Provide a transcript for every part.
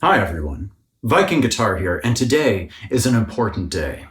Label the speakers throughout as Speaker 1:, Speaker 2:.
Speaker 1: Hi everyone, Viking Guitar here, and today is an important day.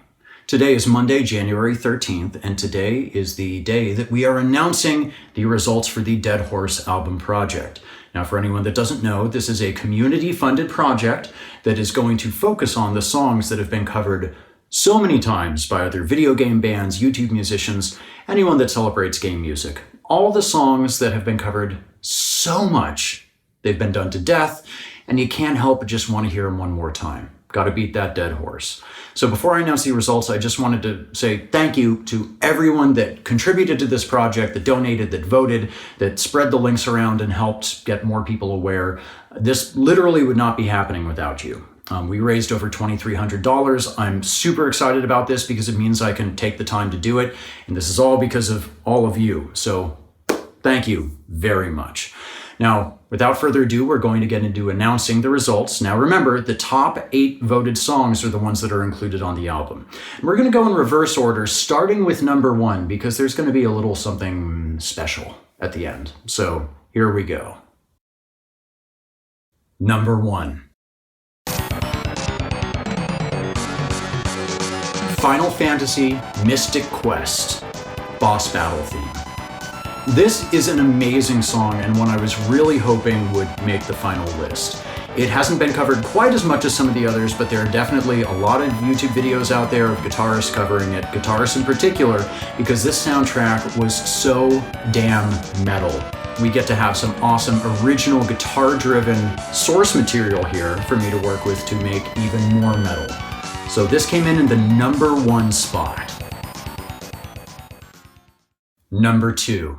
Speaker 1: Today is Monday, January 13th, and today is the day that we are announcing the results for the Dead Horse album project. Now, for anyone that doesn't know, this is a community-funded project that is going to focus on the songs that have been covered so many times by other video game bands, YouTube musicians, anyone that celebrates game music. All the songs that have been covered so much, they've been done to death, and you can't help but just want to hear them one more time. Got to beat that dead horse. So before I announce the results, I just wanted to say thank you to everyone that contributed to this project, that donated, that voted, that spread the links around and helped get more people aware. This literally would not be happening without you. We raised over $2,300. I'm super excited about this because it means I can take the time to do it. And this is all because of all of you. So thank you very much. Now, without further ado, we're going to get into announcing the results. Now remember, the top 8 voted songs are the ones that are included on the album. And we're going to go in reverse order, starting with number 1, because there's going to be a little something special at the end. So here we go. Number 1. Final Fantasy Mystic Quest Boss Battle Theme. This is an amazing song and one I was really hoping would make the final list. It hasn't been covered quite as much as some of the others, but there are definitely a lot of YouTube videos out there of guitarists covering it, guitarists in particular, because this soundtrack was so damn metal. We get to have some awesome original guitar-driven source material here for me to work with to make even more metal. So this came in the number 1 spot. Number 2.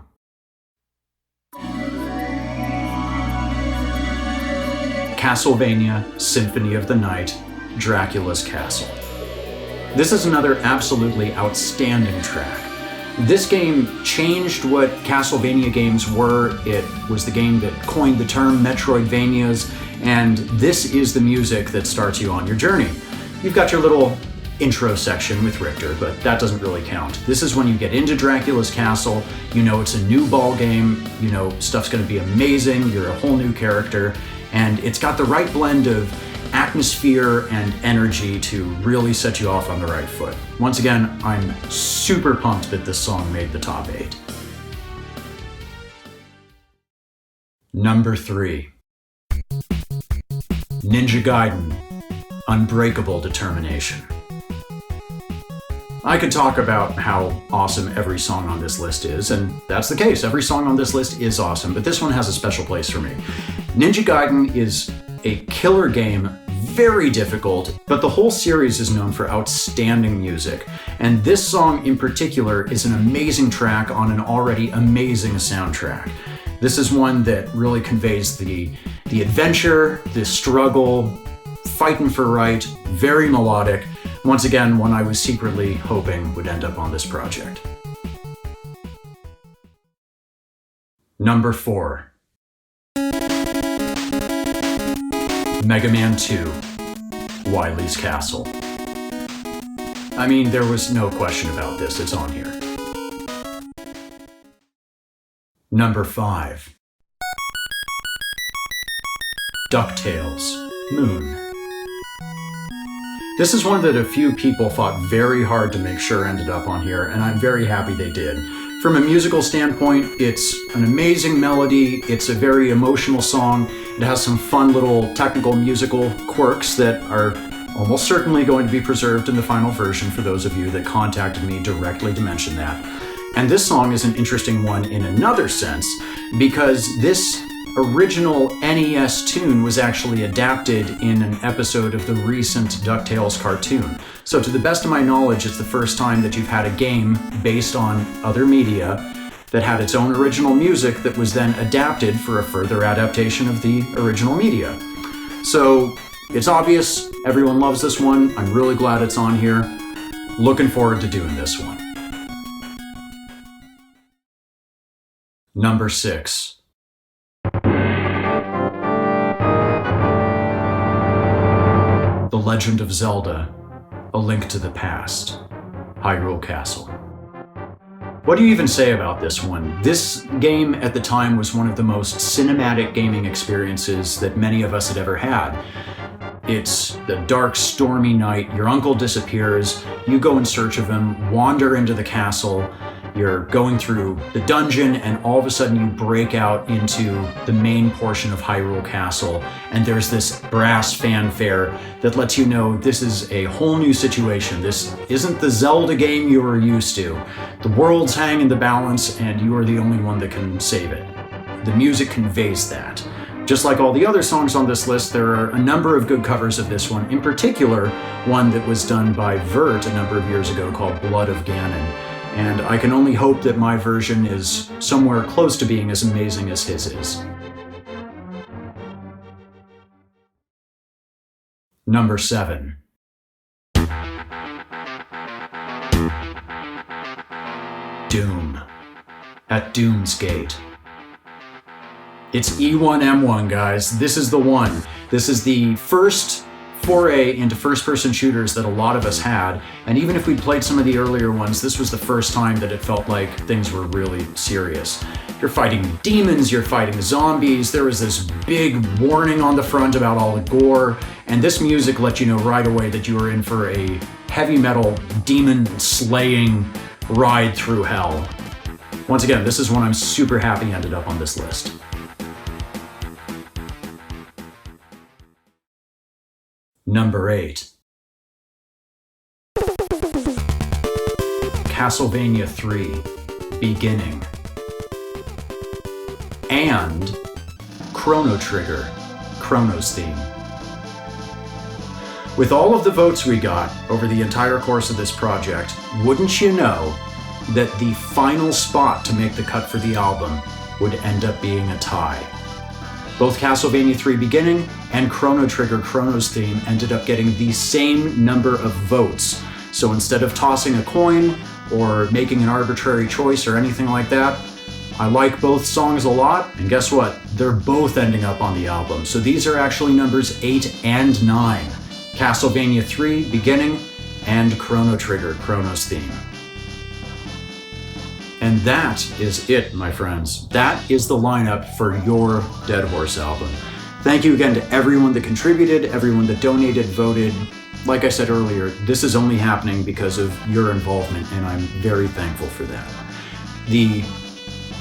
Speaker 1: Castlevania Symphony of the Night, Dracula's Castle. This is another absolutely outstanding track. This game changed what Castlevania games were. It was the game that coined the term Metroidvanias, and this is the music that starts you on your journey. You've got your little intro section with Richter, but that doesn't really count. This is when you get into Dracula's castle, you know it's a new ball game, you know stuff's gonna be amazing, you're a whole new character, and it's got the right blend of atmosphere and energy to really set you off on the right foot. Once again, I'm super pumped that this song made the top 8. Number 3. Ninja Gaiden, Unbreakable Determination. I could talk about how awesome every song on this list is, and that's the case. Every song on this list is awesome, but this one has a special place for me. Ninja Gaiden is a killer game, very difficult, but the whole series is known for outstanding music. And this song in particular is an amazing track on an already amazing soundtrack. This is one that really conveys the adventure, the struggle, fighting for right, very melodic. Once again, one I was secretly hoping would end up on this project. Number 4. Mega Man 2, Wily's Castle. I mean, there was no question about this, it's on here. Number 5. DuckTales, Moon. This is one that a few people fought very hard to make sure ended up on here, and I'm very happy they did. From a musical standpoint, it's an amazing melody, it's a very emotional song, it has some fun little technical musical quirks that are almost certainly going to be preserved in the final version for those of you that contacted me directly to mention that. And this song is an interesting one in another sense, because this original NES tune was actually adapted in an episode of the recent DuckTales cartoon. So to the best of my knowledge, it's the first time that you've had a game based on other media that had its own original music that was then adapted for a further adaptation of the original media. So it's obvious, everyone loves this one. I'm really glad it's on here. Looking forward to doing this one. Number 6. The Legend of Zelda, A Link to the Past, Hyrule Castle. What do you even say about this one? This game at the time was one of the most cinematic gaming experiences that many of us had ever had. It's the dark, stormy night. Your uncle disappears. You go in search of him, wander into the castle. You're going through the dungeon, and all of a sudden you break out into the main portion of Hyrule Castle, and there's this brass fanfare that lets you know this is a whole new situation. This isn't the Zelda game you were used to. The worlds hang in the balance, and you are the only one that can save it. The music conveys that. Just like all the other songs on this list, there are a number of good covers of this one, in particular one that was done by Vert a number of years ago called Blood of Ganon. And I can only hope that my version is somewhere close to being as amazing as his is. Number 7. Doom. At Doom's Gate. It's E1M1, guys. This is the one. This is the first foray into first-person shooters that a lot of us had, and even if we played some of the earlier ones, this was the first time that it felt like things were really serious. You're fighting demons, you're fighting zombies, there was this big warning on the front about all the gore, and this music let you know right away that you were in for a heavy metal, demon-slaying ride through hell. Once again, this is one I'm super happy ended up on this list. Number 8. Castlevania 3, Beginning. And Chrono Trigger, Chrono's theme. With all of the votes we got over the entire course of this project, wouldn't you know that the final spot to make the cut for the album would end up being a tie? Both Castlevania 3 Beginning and Chrono Trigger Chrono's theme ended up getting the same number of votes. So instead of tossing a coin or making an arbitrary choice or anything like that, I like both songs a lot, and guess what? They're both ending up on the album. So these are actually numbers 8 and 9. Castlevania 3 Beginning and Chrono Trigger Chrono's theme. And that is it, my friends. That is the lineup for your Dead Horse album. Thank you again to everyone that contributed, everyone that donated, voted. Like I said earlier, this is only happening because of your involvement, and I'm very thankful for that. The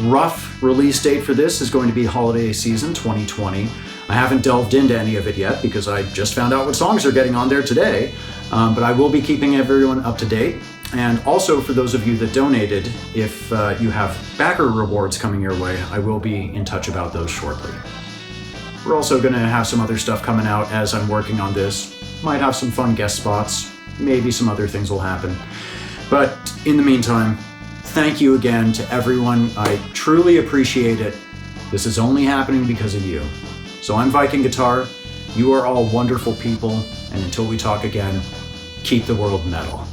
Speaker 1: rough release date for this is going to be holiday season 2020. I haven't delved into any of it yet because I just found out what songs are getting on there today, but I will be keeping everyone up to date. And also for those of you that donated, if you have backer rewards coming your way, I will be in touch about those shortly. We're also going to have some other stuff coming out as I'm working on this. Might have some fun guest spots, maybe some other things will happen. But in the meantime, thank you again to everyone. I truly appreciate it. This is only happening because of you. So I'm Viking Guitar, you are all wonderful people, and until we talk again, keep the world metal.